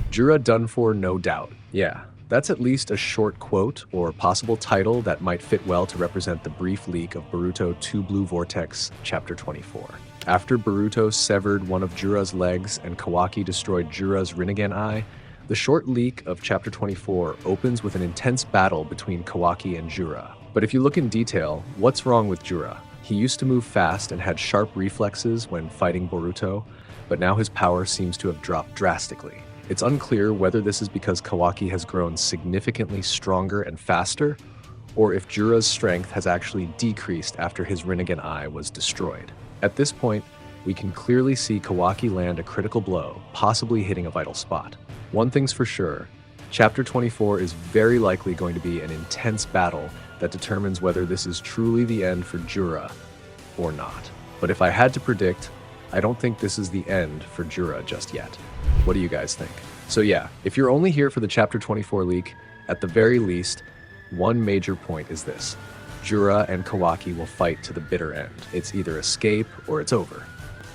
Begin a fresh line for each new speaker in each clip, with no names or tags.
Jura done for, no doubt. Yeah, that's at least a short quote or possible title that might fit well to represent the brief leak of Boruto Two Blue Vortex, Chapter 24. After Boruto severed one of Jura's legs and Kawaki destroyed Jura's Rinnegan eye, the short leak of Chapter 24 opens with an intense battle between Kawaki and Jura. But if you look in detail, what's wrong with Jura? He used to move fast and had sharp reflexes when fighting Boruto, but now his power seems to have dropped drastically. It's unclear whether this is because Kawaki has grown significantly stronger and faster, or if Jura's strength has actually decreased after his Rinnegan eye was destroyed. At this point, we can clearly see Kawaki land a critical blow, possibly hitting a vital spot. One thing's for sure, Chapter 24 is very likely going to be an intense battle that determines whether this is truly the end for Jura or not. But if I had to predict, I don't think this is the end for Jura just yet. What do you guys think? So yeah, if you're only here for the Chapter 24 leak, at the very least, one major point is this. Jura and Kawaki will fight to the bitter end. It's either escape or it's over.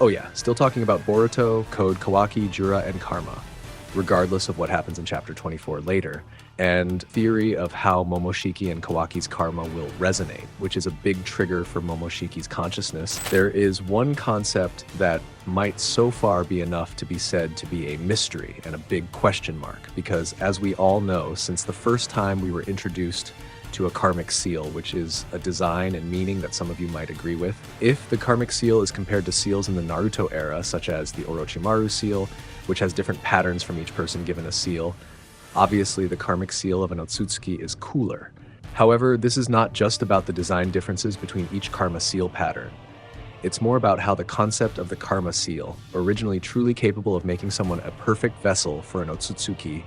Oh yeah, still talking about Boruto, Code Kawaki, Jura, and Karma, regardless of what happens in Chapter 24 later, and theory of how Momoshiki and Kawaki's karma will resonate, which is a big trigger for Momoshiki's consciousness. There is one concept that might so far be enough to be said to be a mystery and a big question mark, because as we all know, since the first time we were introduced to a karmic seal, which is a design and meaning that some of you might agree with, if the karmic seal is compared to seals in the Naruto era, such as the Orochimaru seal, which has different patterns from each person given a seal, obviously the karmic seal of an Otsutsuki is cooler. However, this is not just about the design differences between each karma seal pattern. It's more about how the concept of the karma seal, originally truly capable of making someone a perfect vessel for an Otsutsuki,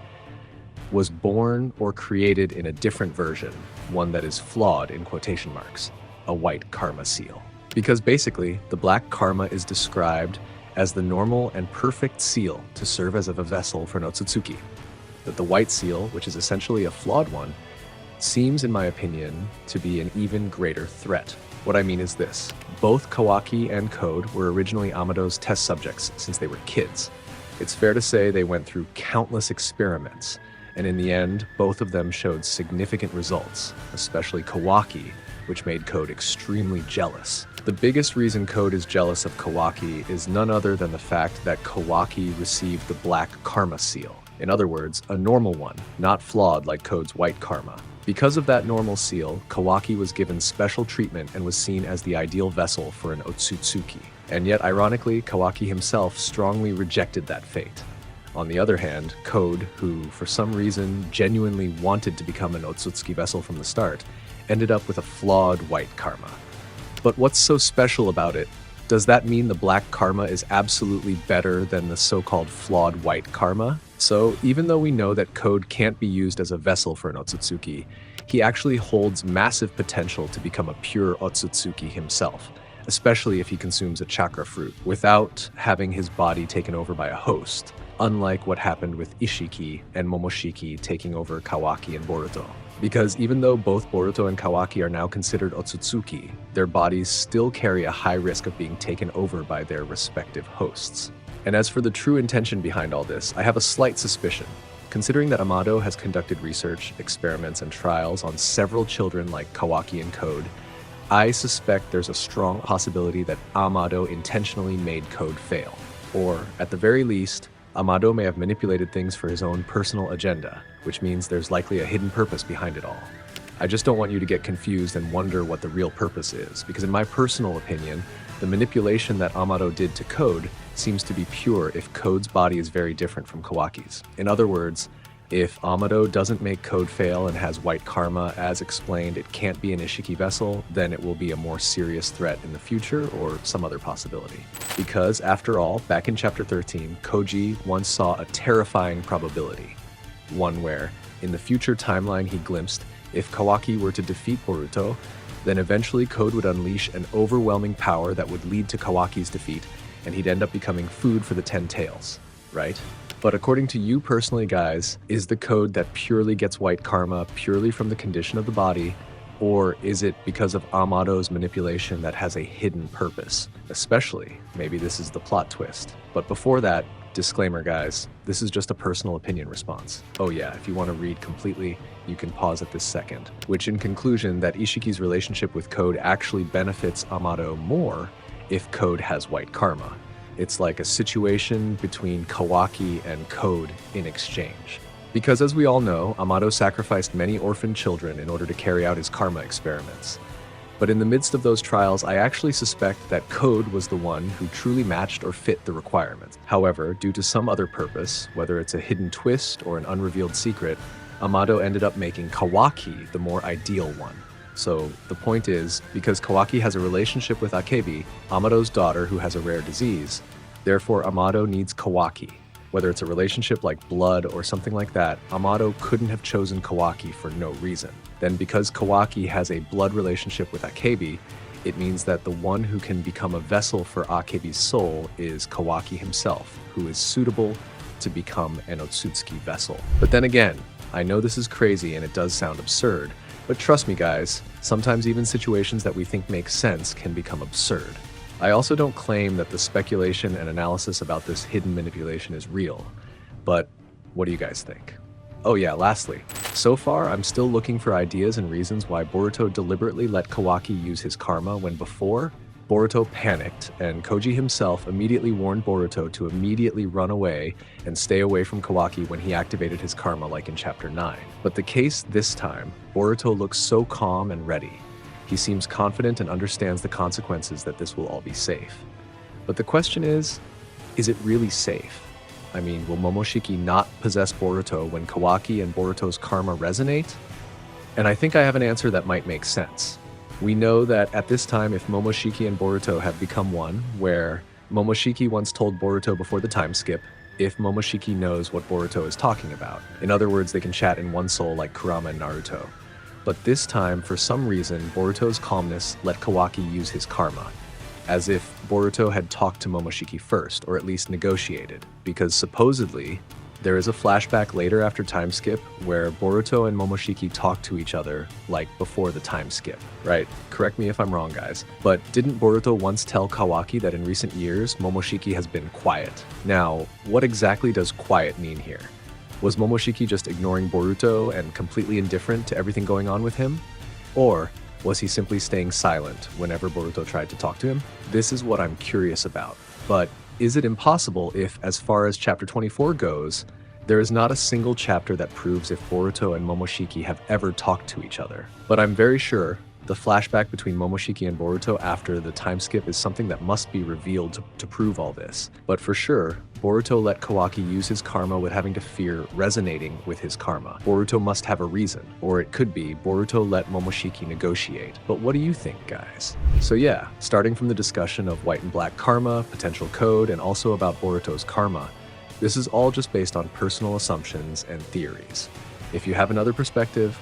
was born or created in a different version, one that is flawed in quotation marks, a white karma seal. Because basically, the black karma is described as the normal and perfect seal to serve as a vessel for an Otsutsuki. That the white seal, which is essentially a flawed one, seems, in my opinion, to be an even greater threat. What I mean is this. Both Kawaki and Code were originally Amado's test subjects since they were kids. It's fair to say they went through countless experiments, and in the end, both of them showed significant results, especially Kawaki, which made Code extremely jealous. The biggest reason Code is jealous of Kawaki is none other than the fact that Kawaki received the black karma seal. In other words, a normal one, not flawed like Code's white karma. Because of that normal seal, Kawaki was given special treatment and was seen as the ideal vessel for an Otsutsuki. And yet, ironically, Kawaki himself strongly rejected that fate. On the other hand, Code, who for some reason genuinely wanted to become an Otsutsuki vessel from the start, ended up with a flawed white karma. But what's so special about it? Does that mean the black karma is absolutely better than the so-called flawed white karma? So even though we know that Code can't be used as a vessel for an Otsutsuki, he actually holds massive potential to become a pure Otsutsuki himself, especially if he consumes a chakra fruit without having his body taken over by a host, unlike what happened with Ishiki and Momoshiki taking over Kawaki and Boruto. Because even though both Boruto and Kawaki are now considered Otsutsuki, their bodies still carry a high risk of being taken over by their respective hosts. And as for the true intention behind all this, I have a slight suspicion. Considering that Amado has conducted research, experiments, and trials on several children like Kawaki and Code, I suspect there's a strong possibility that Amado intentionally made Code fail. Or, at the very least, Amado may have manipulated things for his own personal agenda, which means there's likely a hidden purpose behind it all. I just don't want you to get confused and wonder what the real purpose is, because in my personal opinion, the manipulation that Amado did to Code seems to be pure if Code's body is very different from Kawaki's. In other words, if Amado doesn't make Code fail and has white karma, as explained, it can't be an Ishiki vessel, then it will be a more serious threat in the future or some other possibility. Because, after all, back in Chapter 13, Koji once saw a terrifying probability. One where, in the future timeline he glimpsed, if Kawaki were to defeat Boruto, then eventually Code would unleash an overwhelming power that would lead to Kawaki's defeat, and he'd end up becoming food for the 10 tails, right? But according to you personally, guys, is the Code that purely gets white karma purely from the condition of the body, Or is it because of Amado's manipulation that has a hidden purpose? Especially, maybe this is the plot twist. But before that, disclaimer guys, this is just a personal opinion response. Oh yeah, if you want to read completely, you can pause at this second. Which in conclusion, that Ishiki's relationship with Code actually benefits Amado more if Code has white karma. It's like a situation between Kawaki and Code in exchange. Because as we all know, Amado sacrificed many orphan children in order to carry out his karma experiments. But in the midst of those trials, I actually suspect that Code was the one who truly matched or fit the requirements. However, due to some other purpose, whether it's a hidden twist or an unrevealed secret, Amado ended up making Kawaki the more ideal one. So the point is, because Kawaki has a relationship with Akebi, Amado's daughter who has a rare disease, therefore Amado needs Kawaki. Whether it's a relationship like blood or something like that, Amado couldn't have chosen Kawaki for no reason. Then because Kawaki has a blood relationship with Akebi, it means that the one who can become a vessel for Akebi's soul is Kawaki himself, who is suitable to become an Otsutsuki vessel. But then again, I know this is crazy and it does sound absurd, but trust me guys, sometimes even situations that we think make sense can become absurd. I also don't claim that the speculation and analysis about this hidden manipulation is real, but what do you guys think? Oh yeah, lastly, so far I'm still looking for ideas and reasons why Boruto deliberately let Kawaki use his karma when before, Boruto panicked and Koji himself immediately warned Boruto to immediately run away and stay away from Kawaki when he activated his karma like in chapter 9. But the case this time, Boruto looks so calm and ready. He seems confident and understands the consequences that this will all be safe. But the question is it really safe? I mean, will Momoshiki not possess Boruto when Kawaki and Boruto's karma resonate? And I think I have an answer that might make sense. We know that at this time, if Momoshiki and Boruto have become one, where Momoshiki once told Boruto before the time skip, if Momoshiki knows what Boruto is talking about. In other words, they can chat in one soul like Kurama and Naruto. But this time, for some reason, Boruto's calmness let Kawaki use his karma, as if Boruto had talked to Momoshiki first, or at least negotiated, because supposedly, there is a flashback later after time skip where Boruto and Momoshiki talk to each other like before the time skip, right? Correct me if I'm wrong, guys. But didn't Boruto once tell Kawaki that in recent years, Momoshiki has been quiet? Now, what exactly does quiet mean here? Was Momoshiki just ignoring Boruto and completely indifferent to everything going on with him? Or was he simply staying silent whenever Boruto tried to talk to him? This is what I'm curious about. But is it impossible if, as far as chapter 24 goes, there is not a single chapter that proves if Boruto and Momoshiki have ever talked to each other? But I'm very sure the flashback between Momoshiki and Boruto after the time skip is something that must be revealed to prove all this. But for sure, Boruto let Kawaki use his karma with having to fear resonating with his karma. Boruto must have a reason, or it could be Boruto let Momoshiki negotiate. But what do you think, guys? So yeah, starting from the discussion of white and black karma, potential code, and also about Boruto's karma, this is all just based on personal assumptions and theories. If you have another perspective,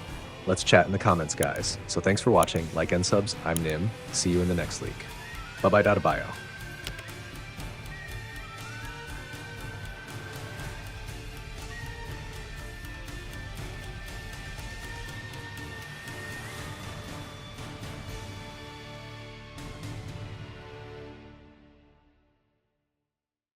let's chat in the comments, guys. So thanks for watching. Like and subs. I'm Nim. See you in the next leak. Bye-bye, Dada Bio.